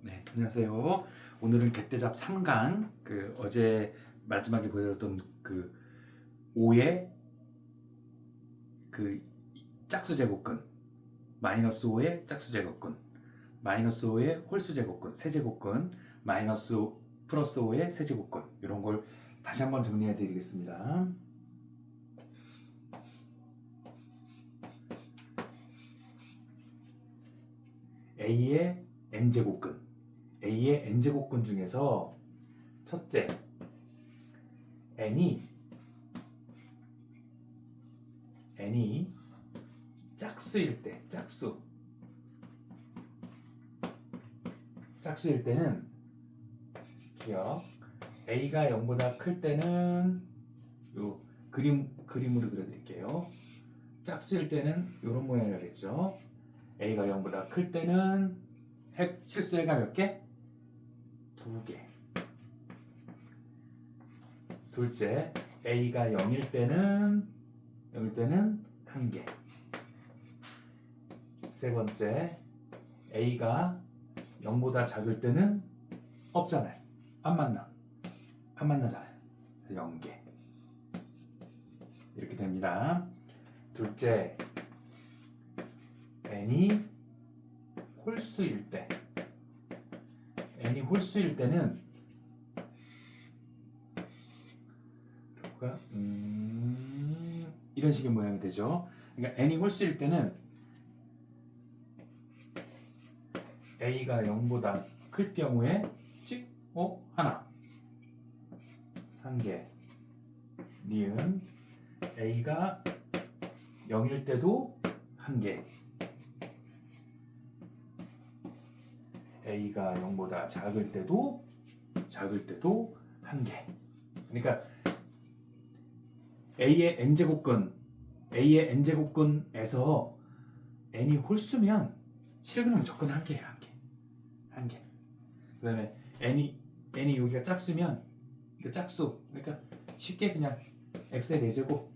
네, 안녕하세요. 오늘은 객대잡 3강 어제 마지막에 보여드렸던 5의 짝수 제곱근, 마이너스 5의 짝수 제곱근, 마이너스 5의 홀수 제곱근, 세제곱근, 마이너스 플러스 5의 세제곱근, 이런 걸 다시 한번 정리해 드리겠습니다. A의 n제곱근, A의 n제곱근 중에서 첫째, n이 짝수일 때, 짝수일 때는 기억, A가 0보다 클 때는 요 그림으로 그려드릴게요. 짝수일 때는 이런 모양이라 그랬죠. A가 0보다 클 때는 실수해가 몇 개? 2개. 둘째, A가 0일 때는 1개. 세 번째, A가 0보다 작을 때는 없잖아요. 안 만나잖아요. 0개. 이렇게 됩니다. 둘째, n이 홀수일 때는 이런 식의 모양이 되죠. 그러니까 n이 홀수일 때는 a가 0보다 클 경우에 하나, 한 개. 니은 a가 0일 때도 한 개. a가 0보다 작을 때도 한 개. 그러니까 A의 n제곱근에서 n이 홀수면 실근하면 조건 한 개예요. 한 개. 그 다음에 n이 여기가 짝수면 짝수. 그러니까 쉽게 그냥 x의 4제곱,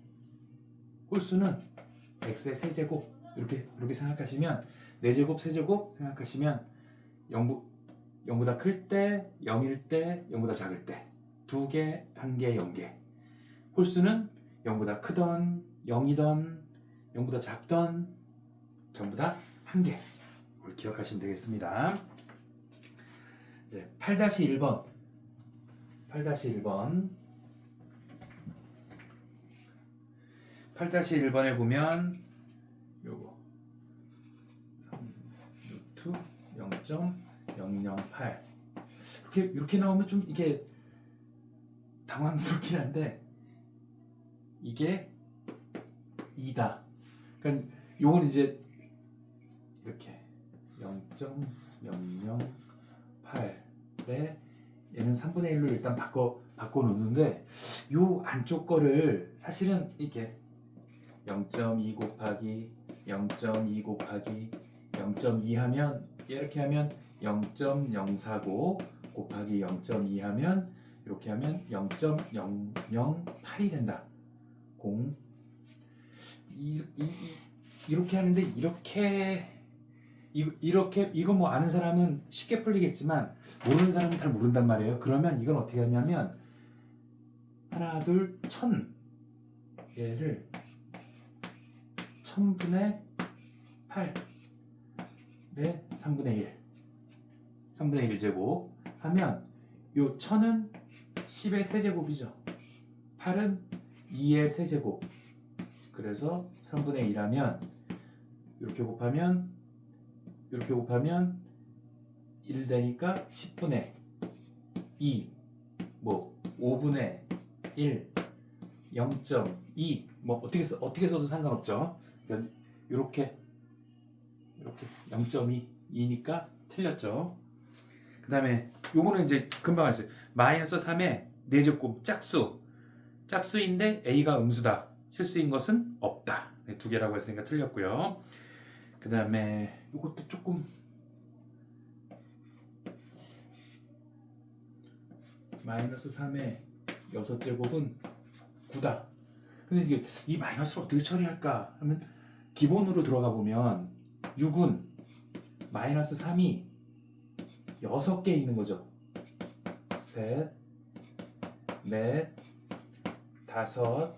홀수는 x의 세제곱 이렇게 생각하시면 4제곱, 세제곱 생각하시면 0보다 클 때, 0일 때, 0보다 작을 때 2개, 1개, 0개. 홀수는 0보다 크던, 0이던, 0보다 작던 전부 다 1개. 이걸 기억하시면 되겠습니다. 네, 8-1번 8-1번에 보면 요거 3루트 0.008 이렇게 나오면 좀 이게 당황스럽긴 한데 이게 2다. 그러니까 요건 이제 이렇게 0.008에 얘는 3분의 1로 일단 바꿔 놓는데 요 안쪽 거를 사실은 이렇게 0.2 곱하기 0.2 곱하기 0.2 하면 이렇게 하면 0.049 곱하기 0.2 하면 이렇게 하면 0.008이 된다. 이렇게 하는데 이거 뭐 아는 사람은 쉽게 풀리겠지만 모르는 사람은 잘 모른단 말이에요. 그러면 이건 어떻게 하냐면 하나, 둘, 1000 얘를 1000분의 8의 3분의 1제곱 하면 요 1000은 10의 세제곱이죠. 8은 2의 세제곱. 그래서 3분의 1하면 이렇게 곱하면 1 되니까 10분의 2, 5분의 1, 0.2 어떻게 써도 상관없죠. 그러니까 이렇게 0.2니까 틀렸죠. 그 다음에 요거는 이제 금방 했어요. 마이너스 3의 4제곱 짝수인데 A가 음수다. 실수인 것은 없다. 네, 2개라고 했으니까 틀렸고요. 그 다음에 이것도 조금 마이너스 3의 6제곱은 9다. 근데 이게 이 마이너스를 어떻게 처리할까 하면 기본으로 들어가 보면 6은 마이너스 3이 6개 있는 거죠. 셋, 넷, 다섯,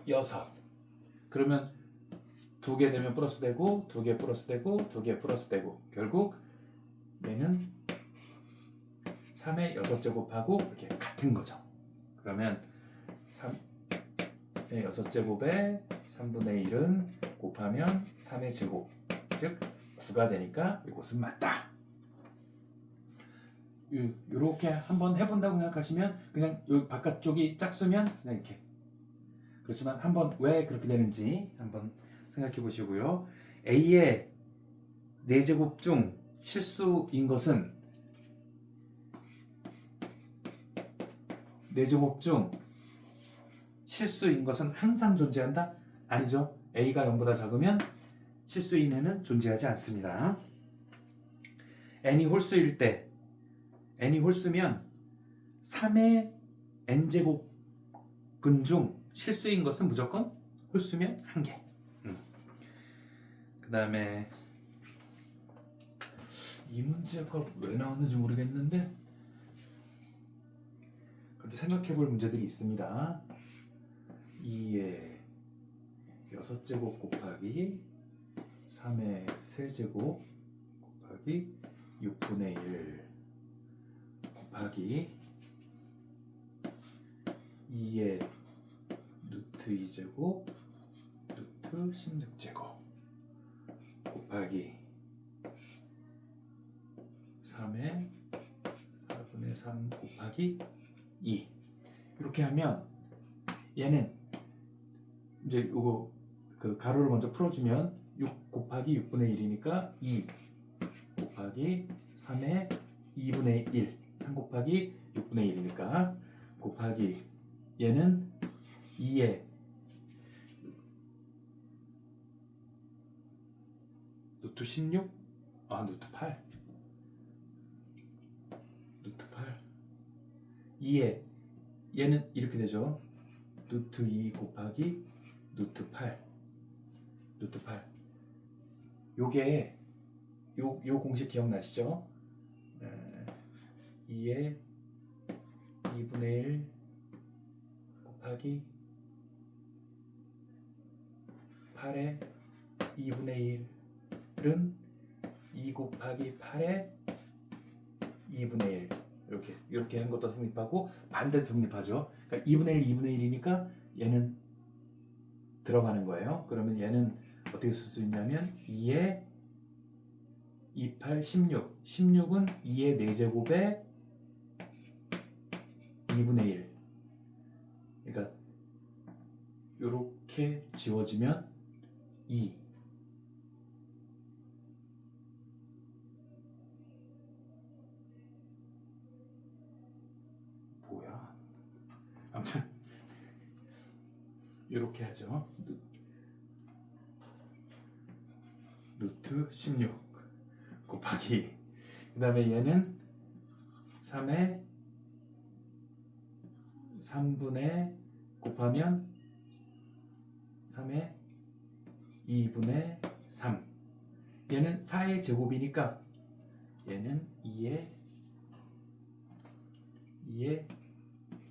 여섯. 그러면 2개 되면 플러스 되고 2개 플러스 되고 2개 플러스 되고 결국 얘는 3의 6제곱하고 이렇게 같은 거죠. 그러면 3의 6제곱에 3분의 1은 곱하면 3의 제곱, 즉 9가 되니까 이것은 맞다. 이렇게 한번 해본다고 생각하시면 그냥 여기 바깥쪽이 짝수면 그냥 이렇게. 그렇지만 한번 왜 그렇게 되는지 한번 생각해 보시고요. A의 4제곱 중 실수인 것은 4제곱 중 실수인 것은 항상 존재한다? 아니죠. A가 0보다 작으면 실수인 애는 존재하지 않습니다. n이 홀수일 때 n이 홀수면 3의 n제곱근 중 실수인 것은 무조건 홀수면 1개. 그 다음에 이 문제가 왜 나왔는지 모르겠는데 그래도 생각해 볼 문제들이 있습니다. 2의 6제곱 곱하기 3의 세제곱 곱하기 6분의 1 곱하기 2의 루트 2제곱 루트 16제곱 곱하기 3의 4분의 3 곱하기 2. 이렇게 하면 얘는 이제 요거 그 가로를 먼저 풀어주면 6 곱하기 6분의 1이니까 2 곱하기 3의 2분의 1 3 곱하기 6분의 1이니까 곱하기 얘는 2의 루트 16? 루트 8 루트 8 2의 얘는 이렇게 되죠. 루트 2 곱하기 루트 8 루트 8 요게 요 공식 기억나시죠? 2의 2분의 1 곱하기 8의 2분의 1은 2 곱하기 8의 2분의 1 이렇게 한 것도 성립하고 반대도 성립하죠. 그러니까 2분의 1, 2분의 1이니까 얘는 들어가는 거예요. 그러면 얘는 어떻게 쓸 수 있냐면 2의 28, 16 16은 2의 4제곱에 2분의 1 그러니까 이렇게 지워지면 2 뭐야 아무튼 이렇게 하죠. 루트 16 곱하기 그 다음에 얘는 3의 3분의 곱하면 3의 2분의 3 얘는 4의 제곱이니까 얘는 2의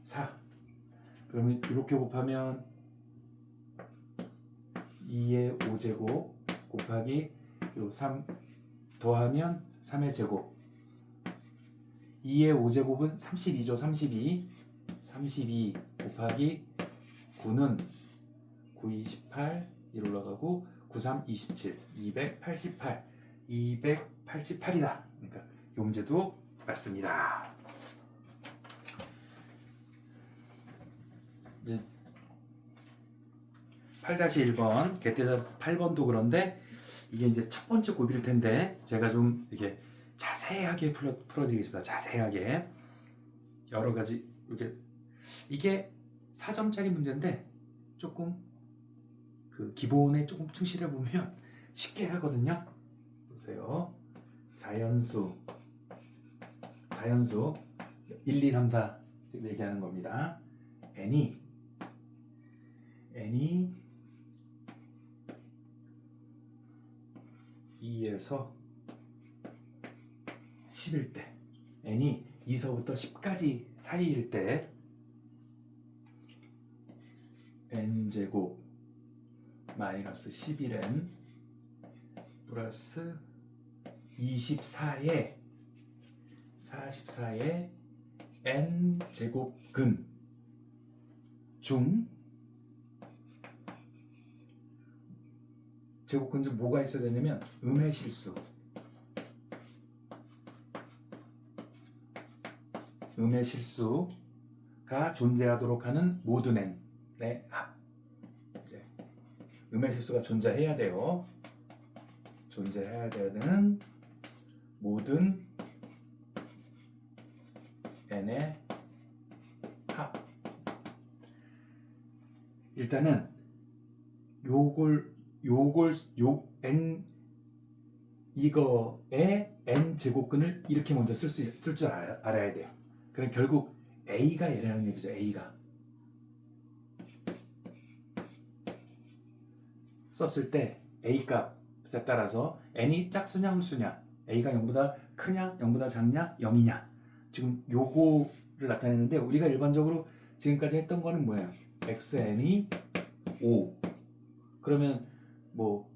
4 그러면 이렇게 곱하면 2의 5제곱 곱하기 요 3 더하면 3의 제곱 2의 5제곱은 32죠. 32 곱하기 9는 9, 28 1 올라가고 9, 3, 27 288이다. 그러니까 이 문제도 맞습니다. 이제 8-1번 개태사 8번도 그런데 이게 이제 첫 번째 고비일 텐데 제가 좀 이렇게 자세하게 풀어드리겠습니다. 자세하게 여러 가지 이게 4점짜리 문제인데 조금 그 기본에 조금 충실해 보면 쉽게 하거든요. 보세요. 자연수 1, 2, 3, 4 얘기하는 겁니다. n이 2에서 10일 때 n이 2서부터 10까지 사이일 때 n제곱 마이너스 11n 플러스 24에 44의 n제곱근 중 제곱근 중 뭐가 있어야 되냐면 음의 실수가 존재하도록 하는 모든 n의 합. 이제 음의 실수가 존재해야 돼요. 존재해야 되는 모든 n의 합. 일단은 이거의 n 제곱근을 이렇게 먼저 쓸 줄 알아야 돼요. 그럼 결국 a가 얘라는 얘기죠. a가 썼을 때 a 값에 따라서 n이 짝수냐 홀수냐, a가 0보다 크냐 0보다 작냐 0이냐, 지금 요거를 나타내는데 우리가 일반적으로 지금까지 했던 거는 뭐예요? xn이 5 그러면 뭐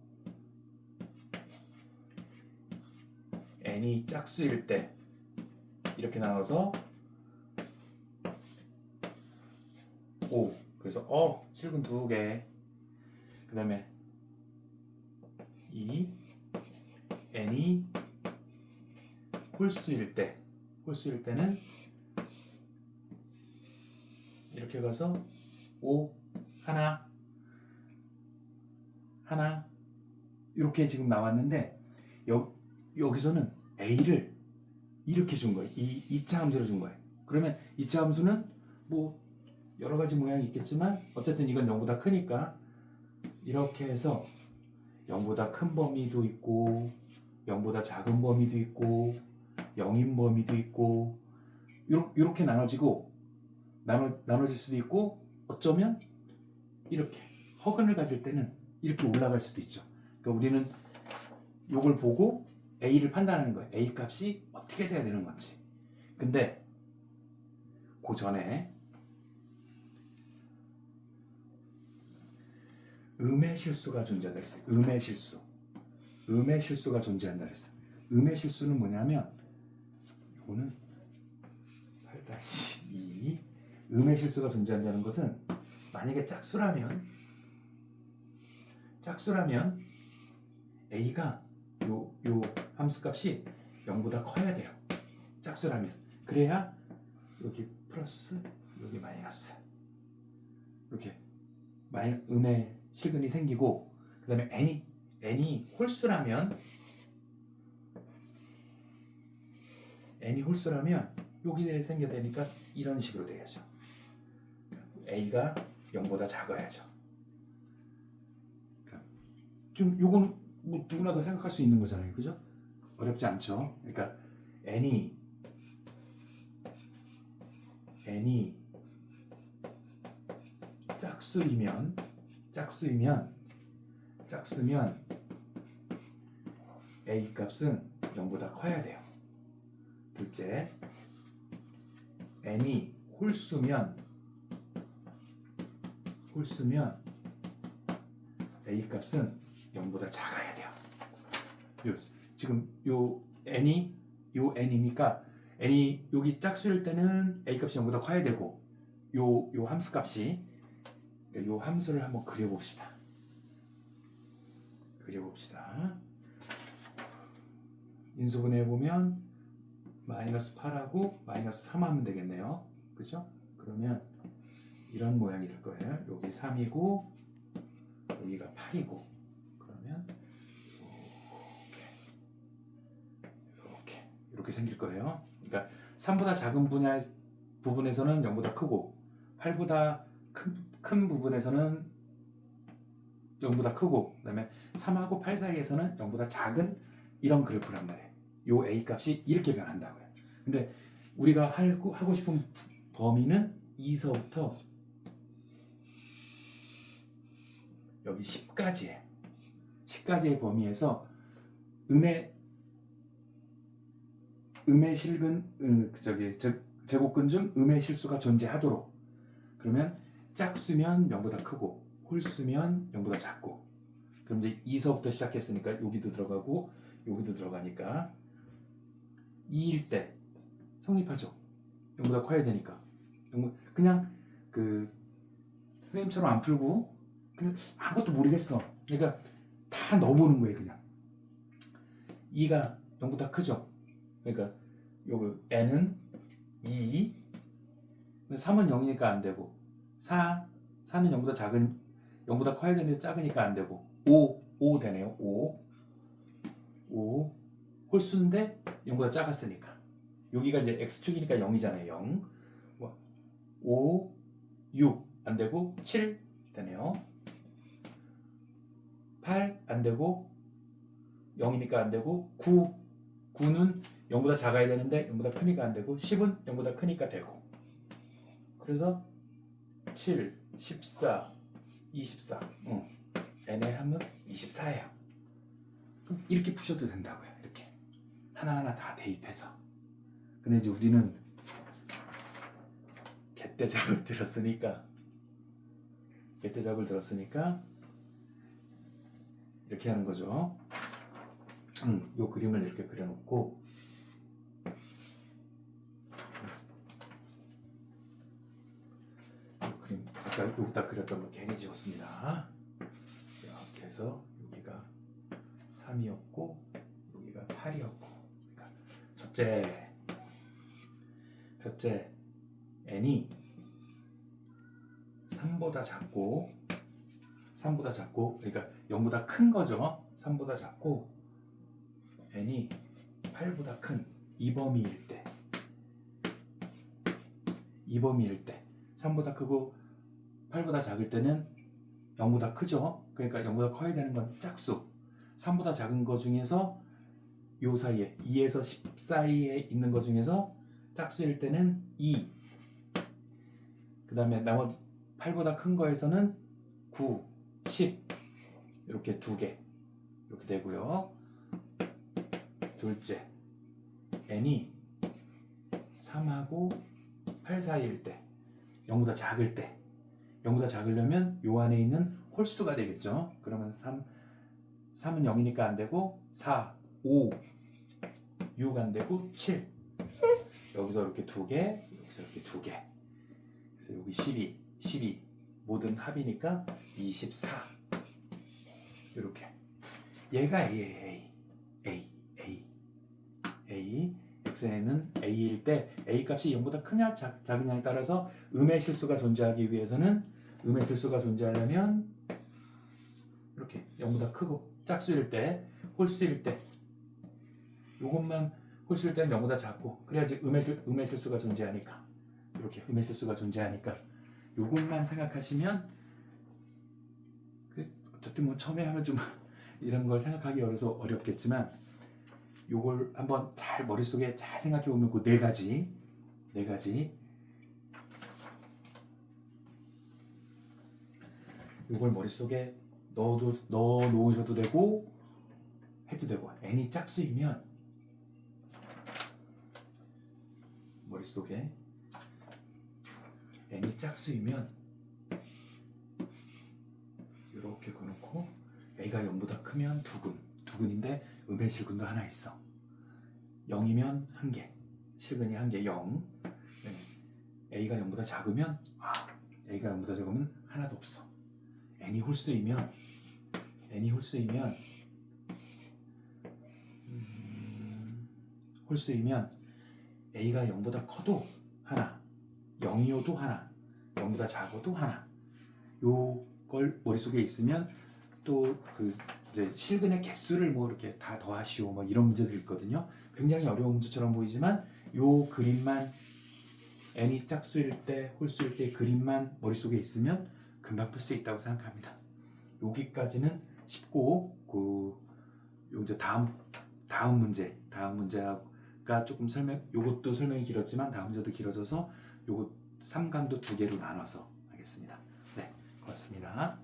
n이 짝수일 때 이렇게 나눠서 5 그래서 실근 2개 그 다음에 이 n이 홀수일 때는 이렇게 가서 5 하나 이렇게 지금 나왔는데 여기서는 a를 이렇게 준 거예요. 2차 함수로 준 거예요. 그러면 2차 함수는 뭐 여러 가지 모양이 있겠지만 어쨌든 이건 0보다 크니까 이렇게 해서 0보다 큰 범위도 있고 0보다 작은 범위도 있고 0인 범위도 있고 이렇게 나눠질 수도 있고 어쩌면 이렇게 허근을 가질 때는 이렇게 올라갈 수도 있죠. 그러니까 우리는 이걸 보고 a를 판단하는 거예요. a 값이 어떻게 돼야 되는 건지. 근데 그 전에 음의 실수가 존재한다 그랬어요. 음의 실수가 존재한다 그랬어요. 음의 실수는 뭐냐면 이거는 8-2 음의 실수가 존재한다는 것은 만약에 짝수라면 a가 요 함수값이 0보다 커야 돼요. 짝수라면. 그래야 여기 플러스 여기 마이너스 이렇게 음의 실근이 생기고, 그 다음에 n이 홀수라면 여기에 생겨야 되니까 이런 식으로 돼야죠. a가 0보다 작아야죠. 좀 요건 뭐 누구나 다 생각할 수 있는 거잖아요. 그죠? 어렵지 않죠? 그러니까 n이 짝수면 a 값은 0보다 커야 돼요. 둘째, n이 홀수면 a 값은 0보다 작아야 돼요. 지금 요 n이니까 n이 여기 짝수일 때는 a 값이 0보다 커야 되고 요 함수 값이, 요 함수를 한번 그려봅시다. 인수분해 보면 마이너스 8하고 마이너스 3 하면 되겠네요. 그죠? 그러면 이런 모양이 될 거예요. 여기 3이고 여기가 8이고, 그러면 이렇게 생길 거예요. 그러니까 3보다 작은 부분에서는 0보다 크고 8보다 큰 부분에서는 0보다 크고, 그 다음에 3하고 8 사이에서는 0보다 작은 이런 그래프란 말이에요. 요 a 값이 이렇게 변한다고요. 근데 우리가 하고 싶은 범위는 2서부터 여기 10까지의 범위에서 음의 음의 실근 제곱근 중 음의 실수가 존재하도록. 그러면 짝수면 0보다 크고 홀수면 0보다 작고. 그럼 이제 2서부터 시작했으니까 여기도 들어가고 여기도 들어가니까 2일 때 성립하죠. 0보다 커야 되니까. 그냥 그 선생님처럼 안 풀고 그냥 아무것도 모르겠어. 그러니까 다 넣어보는 거예요. 그냥 2가 0보다 크죠. 그러니까 요거 n은 2, 3은 0이니까 안 되고 4, 4는 0보다 작은 0보다 커야 되는데 작으니까 안 되고 5 되네요. 5 홀수인데 0보다 작았으니까 여기가 이제 x축이니까 0이잖아요. 0 5, 6 안 되고 7 되네요. 8 안 되고 0이니까 안 되고 9는 0보다 작아야 되는데 0보다 크니까 안 되고 10은 0보다 크니까 되고. 그래서 7, 14, 24 n의 합은 24예요. 그럼 이렇게 푸셔도 된다고요. 이렇게 하나하나 다 대입해서. 근데 이제 우리는 개떼잡을 들었으니까 이렇게 하는 거죠. 요 그림을 이렇게 그려놓고 요 그림 아까 여기다 그렸던 거 괜히 지웠습니다. 이렇게 해서 여기가 3이었고 여기가 8이었고 그러니까 첫째 n이 3보다 작고 그러니까 0보다 큰 거죠. 3보다 작고 n이 8보다 큰 이범위일 때 3보다 크고 8보다 작을 때는 0보다 크죠. 그러니까 0보다 커야 되는 건 짝수. 3보다 작은 거 중에서 요 사이에 2에서 10 사이에 있는 거 중에서 짝수일 때는 2. 그 다음에 나머지 8보다 큰 거에서는 9, 10 이렇게 두 개 이렇게 되고요. 둘째 n이 3하고 8 사이일 때 0보다 작을 때 0보다 작으려면 요 안에 있는 홀수가 되겠죠. 그러면 3은 0이니까 안 되고 4, 5, 6 안 되고 7 여기서 이렇게 두 개 여기서 이렇게 두 개 그래서 여기 12 모든 합이니까 24 이렇게 얘가 A xn은 A일 때 A 값이 0보다 크냐 작으냐에 따라서 음의 실수가 존재하기 위해서는 음의 실수가 존재하려면 이렇게 0보다 크고 짝수일 때 홀수일 때 요것만 홀수일 때는 0보다 작고 그래야지 음의 실수가 존재하니까 이렇게 음의 실수가 존재하니까 요것만 생각하시면 어쨌든 뭐 처음에 하면 좀 이런 걸 생각하기 어렵겠지만 요걸 한번 잘 머릿속에 잘 생각해 보면 그 네 가지 요걸 머릿속에 넣어 놓으셔도 되고 해도 되고 n이 짝수이면 머릿속에 n이 짝수이면 이렇게 그어놓고 a가 0보다 크면 두근인데 음의 실근도 하나 있어. 0이면 1개, 실근이 1개 0. a가 0보다 작으면 a가 0보다 작으면 하나도 없어. n이 홀수이면 a가 0보다 커도 하나, 0이어도 하나, 0보다 작아도 하나. 요걸 머릿속에 있으면 또 그 이제 실근의 개수를 뭐 이렇게 다 더하시오 뭐 이런 문제들 있거든요. 굉장히 어려운 문제처럼 보이지만 요 그림만 n이 짝수일 때 홀수일 때 그림만 머릿속에 있으면 금방 풀 수 있다고 생각합니다. 여기까지는 쉽고 이제 다음 문제가 조금 요것도 설명이 길었지만 다음 문제도 길어져서 요것 3강도 2개로 나눠서 하겠습니다. 네, 고맙습니다.